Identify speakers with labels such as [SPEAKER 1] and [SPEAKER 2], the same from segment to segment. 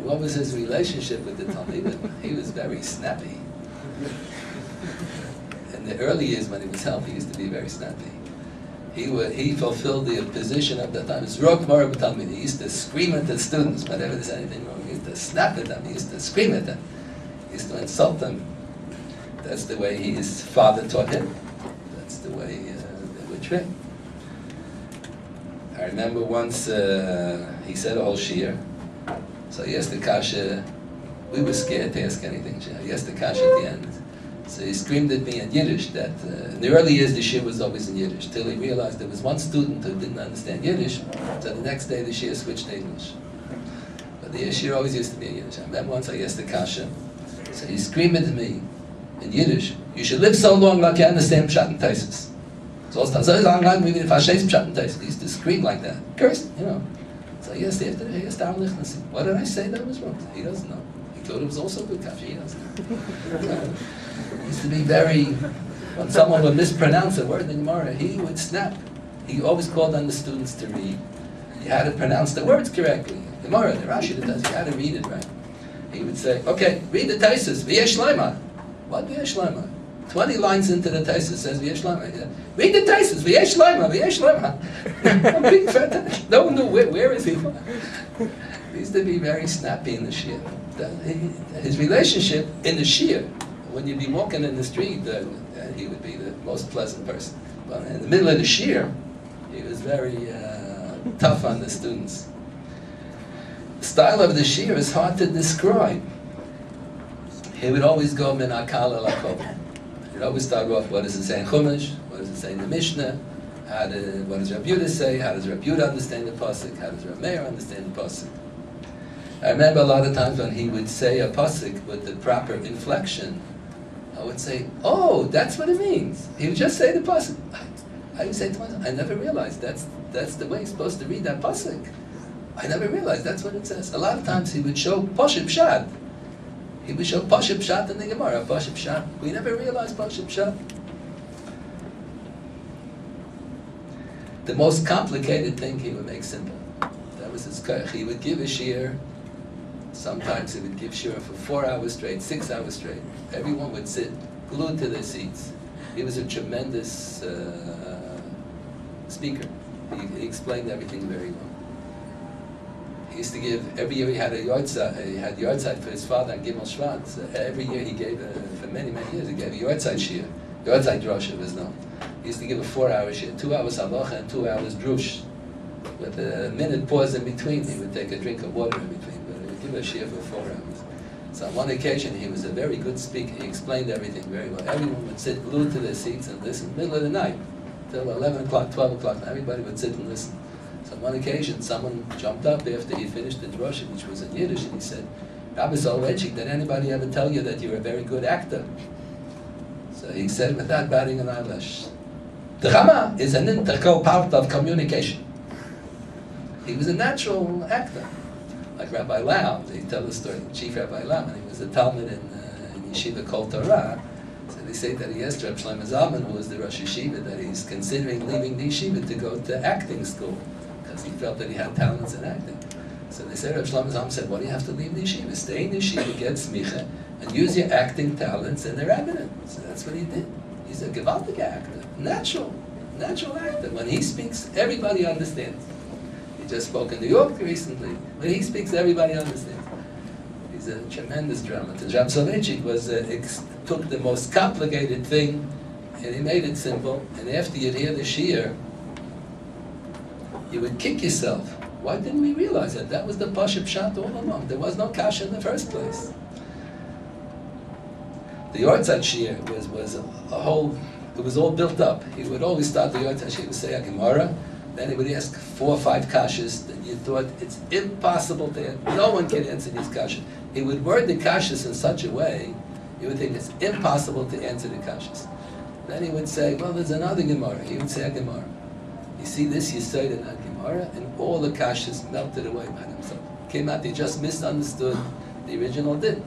[SPEAKER 1] What was his relationship with the Talmidim? He was very snappy. In the early years when he was healthy, he used to be very snappy. He fulfilled the position of the time. He used to scream at the students whenever there's anything wrong. He used to snap at them. He used to scream at them. He used to insult them. That's the way his father taught him. That's the way they were trained. I remember once he said a whole shiur. So he asked the kasha. We were scared to ask anything. He asked the kasha at the end. So he screamed at me in Yiddish that in the early years the shiur was always in Yiddish, till he realized there was one student who didn't understand Yiddish, so the next day the shiur switched to English. But the shiur always used to be in Yiddish. I remember once I asked the kasha, so he screamed at me in Yiddish, you should live so long like you understand Pshat and Taisus. So he used to scream like that, cursed, you know. So he asked what did I say that was wrong? He doesn't know. He thought it was also good kasha, he doesn't know. He used to be very, when someone would mispronounce a word in Gemara, he would snap. He always called on the students to read. You had to pronounce the words correctly. Gemara, the Rashi that does, you had to read it right. He would say, okay, read the Taisus, V'yesh Lema. What V'yesh Lema? 20 lines into the Taisus says V'yesh Lema. Read the Taisus, V'yesh Lema, V'yesh Lema. I'm being fantastic. No one knew where is he. He used to be very snappy in the shiur. His relationship in the shiur, when you'd be walking in the street, he would be the most pleasant person. But in the middle of the shiur, he was very tough on the students. The style of the shiur is hard to describe. He would always go min hakala lakol. He'd always start off, what does it say in Chumash? What does it say in the Mishnah? What does Rabbi Yehuda say? How does Rabbi Yehuda understand the pasuk? How does Rabbi Meir understand the pasuk? I remember a lot of times when he would say a pasuk with the proper inflection, I would say, oh, that's what it means. He would just say the pasuk. I would say to myself, I never realized that's the way you're supposed to read that pasuk. I never realized that's what it says. A lot of times he would show Pashut Pshat. He would show Pashut Pshat in the Gemara. Pashut Pshat. We never realized Pashut Pshat. The most complicated thing he would make simple. That was his koach. He would give a shiur. Sometimes he would give shiur for 4 hours straight, 6 hours straight. Everyone would sit glued to their seats. He was a tremendous speaker. He explained everything very well. He used to give, every year he had a yortzeit for his father on Gimel Shvat. So every year he gave, for many, many years, he gave a yortzeit shiur. Yortzeit drosha was known. He used to give a 4-hour shiur, 2 hours halacha and 2 hours drush. With a minute pause in between, he would take a drink of water in between. But he would give a shiur for 4 hours. So on one occasion, he was a very good speaker. He explained everything very well. Everyone would sit glued to their seats and listen, middle of the night, till 11 o'clock, 12 o'clock, and everybody would sit and listen. So on one occasion, someone jumped up after he finished the drosha, which was in Yiddish, and he said, Rabbi Soloveitchik, did anybody ever tell you that you're a very good actor? So he said, without batting an eyelash, drama is an integral part of communication. He was a natural actor. Like Rabbi Lau, they tell the story, Chief Rabbi Lau, when he was a Talmud in Yeshiva Kol Torah, so they say that he asked Reb Shlomo Zalman, who was the Rosh Yeshiva, that he's considering leaving the yeshiva to go to acting school, because he felt that he had talents in acting. So they said, Reb Shlomo Zalman said, why do you have to leave the yeshiva? Stay in the yeshiva, get smicha, and use your acting talents in the rabbinate. So that's what he did. He's a gewaltig actor, natural actor. When he speaks, everybody understands. He just spoke in New York recently. When he speaks, everybody understands. He's a tremendous dramatist. Rabbi Soloveitchik took the most complicated thing and he made it simple. And after you'd hear the shiur, you would kick yourself. Why didn't we realize that? That was the Pashut Pshat all along. There was no kasha in the first place. The yortzeit shiur was a whole. It was all built up. He would always start the yortzeit shiur. He would say a Gemara. Then he would ask 4 or 5 kashas that you thought it's impossible to answer. No one can answer these kashas. He would word the kashas in such a way, you would think it's impossible to answer the kashas. Then he would say, well, there's another Gemara. He would say a Gemara. You see this, you say it in that Gemara, and all the kashas melted away by themselves. Came out, they just misunderstood the original did.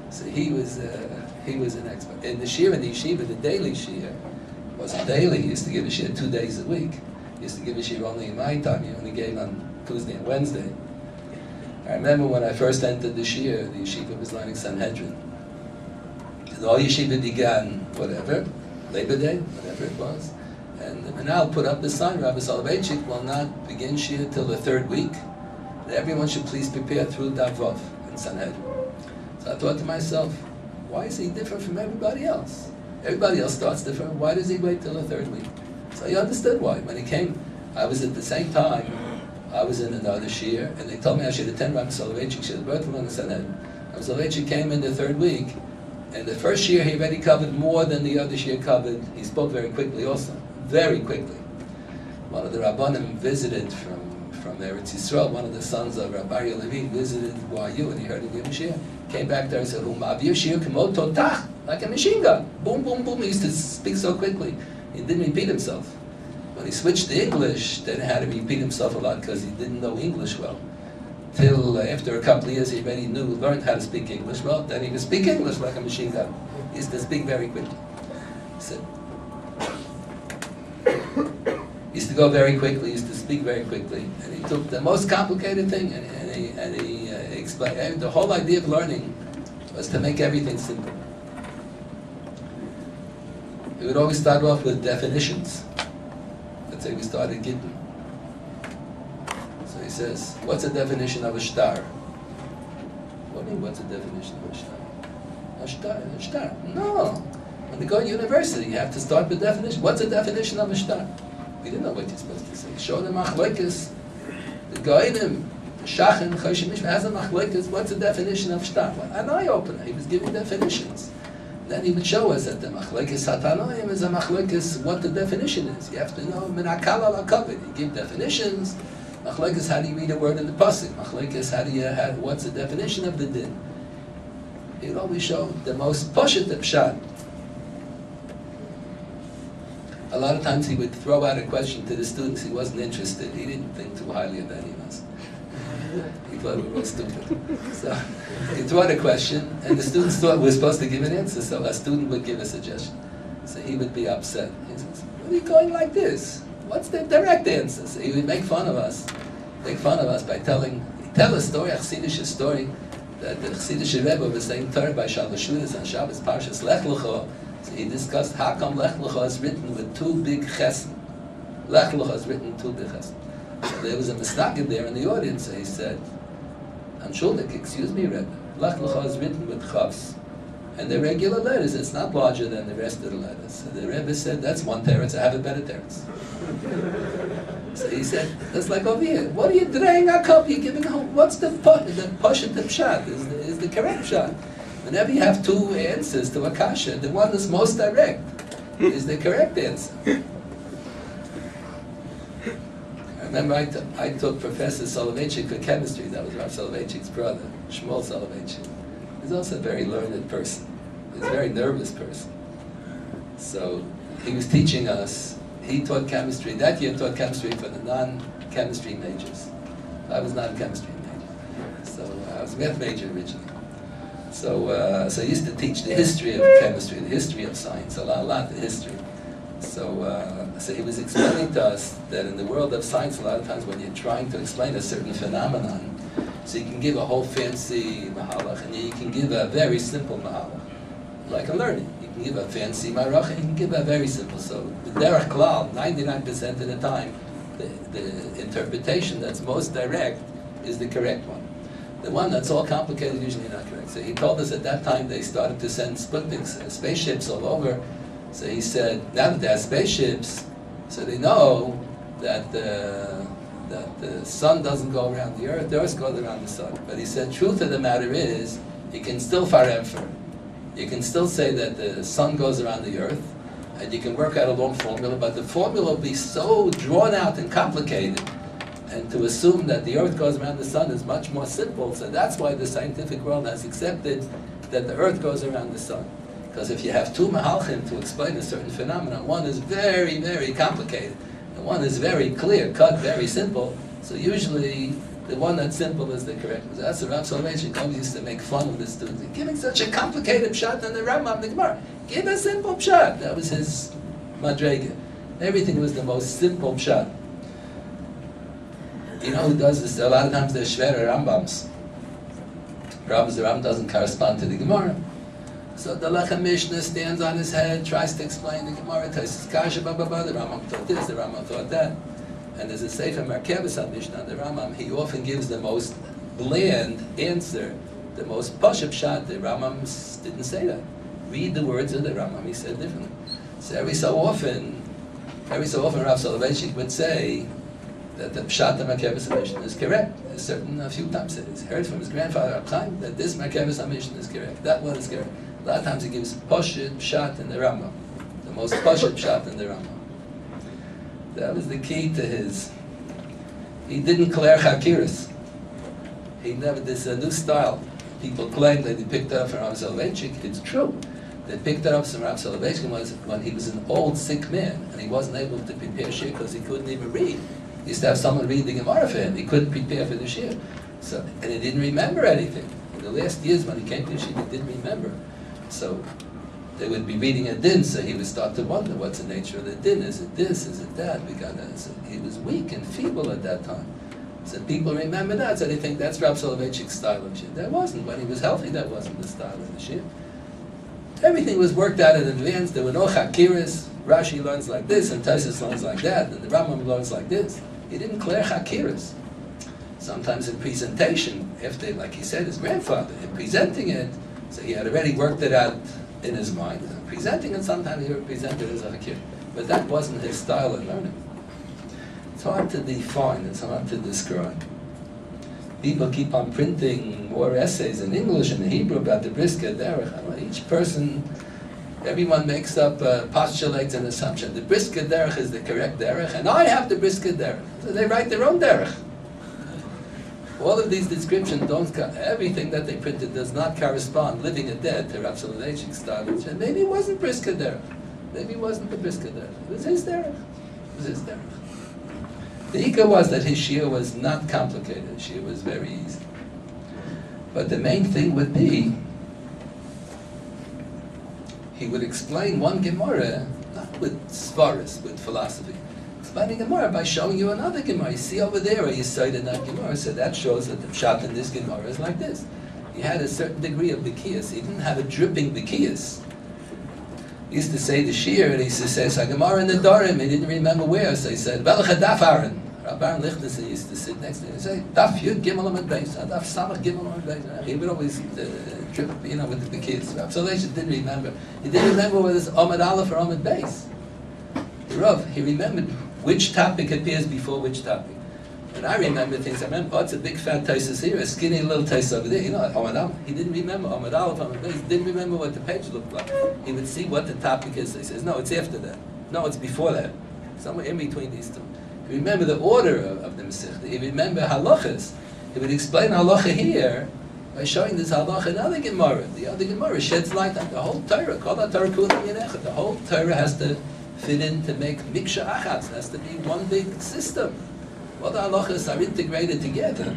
[SPEAKER 1] So he was an expert. In the shiur in the yeshiva, the daily shiur wasn't daily. He used to give a shiur 2 days a week. He used to give a shiur only in my time. He only gave on Tuesday and Wednesday. I remember when I first entered the yeshiva was learning Sanhedrin. And all yeshiva began, whatever, Labor Day, whatever it was. And the Manal put up the sign, Rabbi Soloveitchik will not begin Shia till the third week. And everyone should please prepare through Davov in Sanhedrin. So I thought to myself, why is he different from everybody else? Everybody else starts different. Why does he wait till the third week? So I understood why. When he came, I was at the same time, I was in another Shia, and they told me I should attend Rabbi Soloveitchik Shia, both of them in the Sanhedrin. Rabbi Soloveitchik came in the third week, and the first year he already covered more than the other year covered. He spoke very quickly also, very quickly. One of the Rabbanim visited from Eretz Yisrael, one of the sons of Rabbi Arya Levine visited YU, and he heard him give Mashiach. Came back there and said, like a machine gun. Boom, boom, boom. He used to speak so quickly. He didn't repeat himself. When he switched to English, then he had to repeat himself a lot because he didn't know English well. Till after a couple of years, he already learned how to speak English well. Then he could speak English like a machine gun. He used to speak very quickly. He said, he used to go very quickly, he used to speak very quickly. And he took the most complicated thing and he explained. The whole idea of learning was to make everything simple. He would always start off with definitions. Let's say we started Gittin. So he says, what's a definition of a star? What do you mean, what's a definition of a star? A star? No. When you go to university, you have to start with definition. What's a definition of a star? We didn't know what you're supposed to say. Show the machlekes, the goyim, the shachin, the choshim mishmah, has a machlekes. What's the definition of star? Well, an eye-opener. He was giving definitions. Then he would show us that the machlekes hatanoim is a machlekes, what the definition is. You have to know min hakal al hakavod. You give definitions. Machlekes, how do you read a word in the pasuk? Machlekes, what's the definition of the din? He'd always show the most pashut pshat. A lot of times he would throw out a question to the students. He wasn't interested. He didn't think too highly of any of us. He thought we were all stupid. So he'd throw out a question, and the students thought we were supposed to give an answer, so a student would give a suggestion. So he would be upset. He says, what are you going like this? What's the direct answer? So he would make fun of us by tell a story, a Chassidish story, that the Chassidish Rebbe was saying Torah by Shabbos Shvudas on Shabbos Parshas Lech Lecha. So he discussed how come Lech Lecha is written with two big chesed. Lech Lecha is written with two big chesed. So there was a misnagid there in the audience. So he said, Anshulnik, excuse me, Rebbe, Lech Lecha is written with chavs. And the regular letters, it's not larger than the rest of the letters. So the Rebbe said, that's one teretz, I have a better teretz. So he said, that's like over here. What are you draying a cup? You're giving home. What's the pashut pshat is the correct pshat. Whenever you have two answers to a kasha, the one that's most direct is the correct answer. I remember I took Professor Soloveitchik for chemistry. That was Rav Soloveitchik's brother, Shmuel Soloveitchik. He's also a very learned person. He's a very nervous person. So he was teaching us. He taught chemistry. That year taught chemistry for the non-chemistry majors. I was not a chemistry major. So I was a math major originally. So he used to teach the history of chemistry, the history of science, a lot of history. So he was explaining to us that in the world of science, a lot of times when you're trying to explain a certain phenomenon, so you can give a whole fancy mahalach, and you can give a very simple mahalach, like a learning. You can give a fancy marach, and you can give a very simple. So the derech klal, 99% of the time, the interpretation that's most direct is the correct one. The one that's all complicated usually not correct. So he told us at that time they started to send Sputniks, spaceships all over. So he said, now that they have spaceships, so they know that the sun doesn't go around the earth goes around the sun. But he said, truth of the matter is, you can still faremfer. You can still say that the sun goes around the earth, and you can work out a long formula, but the formula will be so drawn out and complicated, and to assume that the earth goes around the sun is much more simple. So that's why the scientific world has accepted that the earth goes around the sun. Because if you have two mahalchim to explain a certain phenomenon, one is very, very complicated, and one is very clear cut, very simple. So usually the one that's simple is the correct one. That's the Rav Soloveitchik always used to make fun of the students. Giving such a complicated pshat in the Rambam, the Gemara. Give a simple pshat. That was his madrega. Everything was the most simple pshat. You know who does this? A lot of times they're shverer Rambams. Problems the Rambam doesn't correspond to the Gemara. So the Lechem Mishnah stands on his head, tries to explain the Gemara, Taisus Kasha, the Rambam thought this, the Rambam thought that. And there's a Sefer Merkevus on Mishnah, the Rambam, he often gives the most bland answer, the most pashut shot. The Rambam didn't say that. Read the words of the Rambam, he said differently. So every so often Rav Soloveitchik would say that the pshat of Merkevus Mishnah is correct. A few times he's heard from his grandfather Rab Chaim that this Merkevus Mishnah is correct, that one is correct. A lot of times he gives pashut pshat in the Rambam, the most pashut pshat in the Rambam. That was the key to his. He didn't clear chakiras. He never. This a new style. People claim that he picked it up from Rav Soloveitchik. It's true. They picked it up from Rav Soloveitchik when he was an old sick man and he wasn't able to prepare shir because he couldn't even read. He used to have someone read the Gemara for him. He couldn't prepare for the shir, so and he didn't remember anything. In the last years when he came to shir, he didn't remember. So they would be reading a din, so he would start to wonder what's the nature of the din. Is it this? Is it that? So he was weak and feeble at that time. So people remember that, so they think that's Rav Soloveitchik's style of shir. That wasn't. When he was healthy, that wasn't the style of the shir. Everything was worked out in advance. There were no chakiras. Rashi learns like this, and Taisus learns like that, and the Rambam learns like this. He didn't clear chakiras. Sometimes in presentation, after, like he said, his grandfather, in presenting it, so he had already worked it out in his mind. Presenting it, sometimes he would present it as a hakir. But that wasn't his style of learning. It's hard to define, it's hard to describe. People keep on printing more essays in English and in Hebrew about the brisker derech. Each person, everyone makes up postulates an assumption. The brisker derech is the correct derech, and I have the brisker derech. So they write their own derech. All of these descriptions don't, everything that they printed does not correspond, living or dead, to Rav Soloveitchik's style. And maybe it wasn't brisker derech. Maybe it wasn't the brisker derech. It was his derech. It was his derech. The ikar was that his shir was not complicated. His shir was very easy. But the main thing would be, he would explain one Gemara, not with svaras, with philosophy, explaining Gemara by showing you another Gemara. You see over there, you cite in that Gemara, so that shows that the pshat in this Gemara is like this. He had a certain degree of bikiyas. He didn't have a dripping bikiyas. He used to say the shir, and he used to say, Gemara in the Dorim, he didn't remember where, so he said, Velcha daf Aaron. Rabbi Aaron Lichtenstein used to sit next to him and say, Daf Yud Gimel Amud Beis, Daf Samach Gimel Amud Beis. He would always trip, with the kids. So they didn't remember. He didn't remember whether it's Amud Aleph or Amud Beis. Rav, he remembered which topic appears before which topic. And I remember things. I remember, it's a big fat Taisus here, a skinny little Taisus over there. Amud Aleph. He didn't remember Amud Aleph, Amud Beis. He didn't remember what the page looked like. He would see what the topic is. So he says, no, it's after that. No, it's before that. Somewhere in between these two. He remember the order of the Masechta. He remember halachas. He would explain halacha here by showing this halacha in other Gemara. The other Gemara sheds light on the whole Torah. Call that Torah Kulam Yenechad. The whole Torah has to fit in to make miksha achatz. It has to be one big system. All the halachas are integrated together.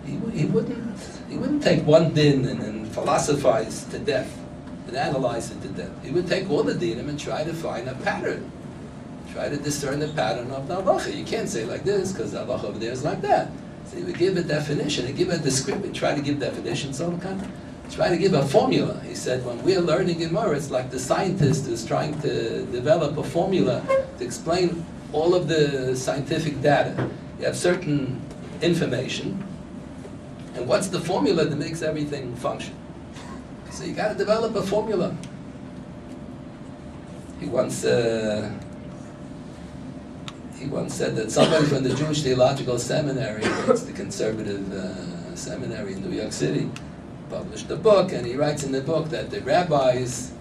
[SPEAKER 1] He wouldn't take one din and philosophize to death and analyze it to death. He would take all the dinim and try to find a pattern. Try to discern the pattern of the halacha. You can't say like this because the halacha over there is like that. So he would give a definition and give a description. Try to give definitions all the time. Try to give a formula. He said when we're learning Gemara, it's like the scientist is trying to develop a formula to explain all of the scientific data. You have certain information, and what's the formula that makes everything function? So you got to develop a formula. He once said that somebody from the Jewish Theological Seminary, it's the conservative seminary in New York City, published a book, and he writes in the book that the rabbis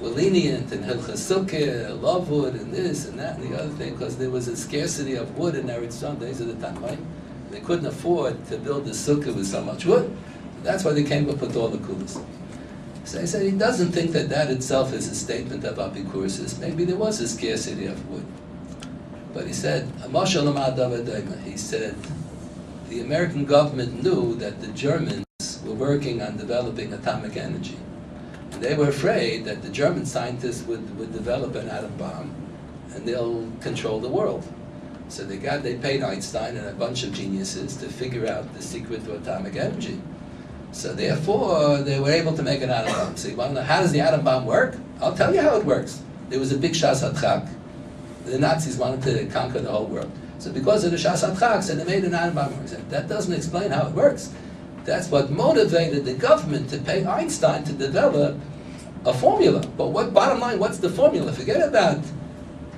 [SPEAKER 1] were lenient in Hilchas Sukkah, love wood, and this and that and the other thing, because there was a scarcity of wood in Eretz Yisrael days of the Tanaim. They couldn't afford to build a sukkah with so much wood. That's why they came up with all the kulas. So he said he doesn't think that that itself is a statement of Apikuris. Maybe there was a scarcity of wood. But he said, he said, the American government knew that the Germans were working on developing atomic energy. And they were afraid that the German scientists would develop an atom bomb and they'll control the world. So they paid Einstein and a bunch of geniuses to figure out the secret to atomic energy. So therefore, they were able to make an atom bomb. So you want to know, how does the atom bomb work? I'll tell you how it works. There was a big Shas HaDchak. The Nazis wanted to conquer the whole world. So because of the Shas HaDchak, so they made an atom bomb. That doesn't explain how it works. That's what motivated the government to pay Einstein to develop a formula. But bottom line, what's the formula? Forget about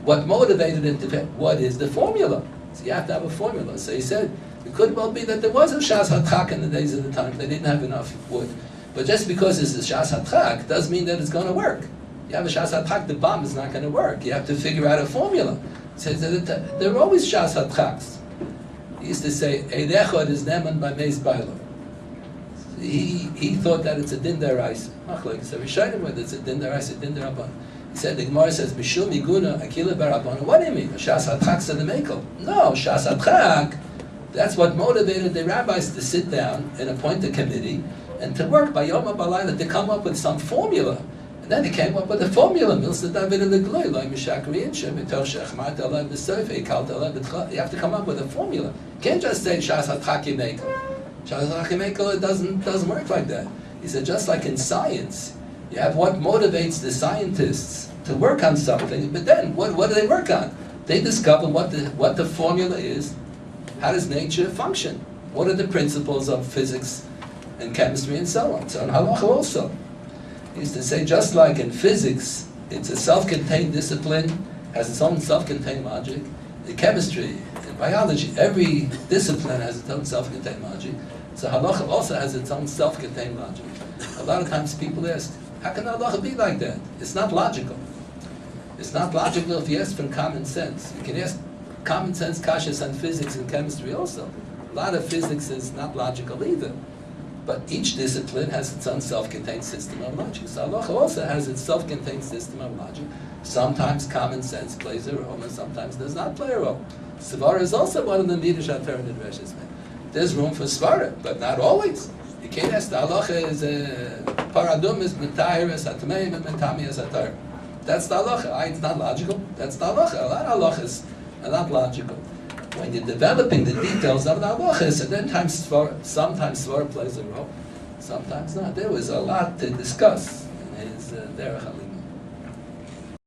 [SPEAKER 1] what motivated him to pay. What is the formula? So you have to have a formula. So he said, it could well be that there was a Shas HaDchak in the days of the time. They didn't have enough wood. But just because it's a Shas HaDchak doesn't mean that it's going to work. You have a Shas HaDchak, the bomb is not going to work. You have to figure out a formula. He says that there are always Shas HaDchaks. He used to say, Eid Echad is Neman by Meis Bailo. He thought that it's a din deraisa. So we showed him whether it's a din deraisa, din derabban. He said, the Gemara says, Mishum Miguna Akila Barabban. What do you mean? Shas HaDchak said the Mekel. No, Shas HaDchak, that's what motivated the rabbis to sit down and appoint a committee and to work by Yom HaBalayla to come up with some formula. And then he came up with a formula. You have to come up with a formula. You can't just say Shas HaDchak Mekel. It doesn't work like that. He said, just like in science, you have what motivates the scientists to work on something, but then what do they work on? They discover what the formula is. How does nature function? What are the principles of physics and chemistry and so on? So in halacha also, he used to say, just like in physics, it's a self-contained discipline, has its own self-contained logic. In chemistry, in biology, every discipline has its own self-contained logic. So halacha also has its own self-contained logic. A lot of times people ask, how can halacha be like that? It's not logical. It's not logical if you ask from common sense. You can ask common sense kashas on physics and chemistry also. A lot of physics is not logical either. But each discipline has its own self-contained system of logic. So halacha also has its self-contained system of logic. Sometimes common sense plays a role, and sometimes does not play a role. Svara is also one of the Netiv RavShechter175. There's room for svara, but not always. You can't ask the halacha is paradum is mentahir as atmeim and mentami as atar. That's the halacha. It's not logical. That's the halacha. A lot of halachas are not logical. When you're developing the details of the halachas, and then sometimes svara plays a role, sometimes not. There was a lot to discuss in his derech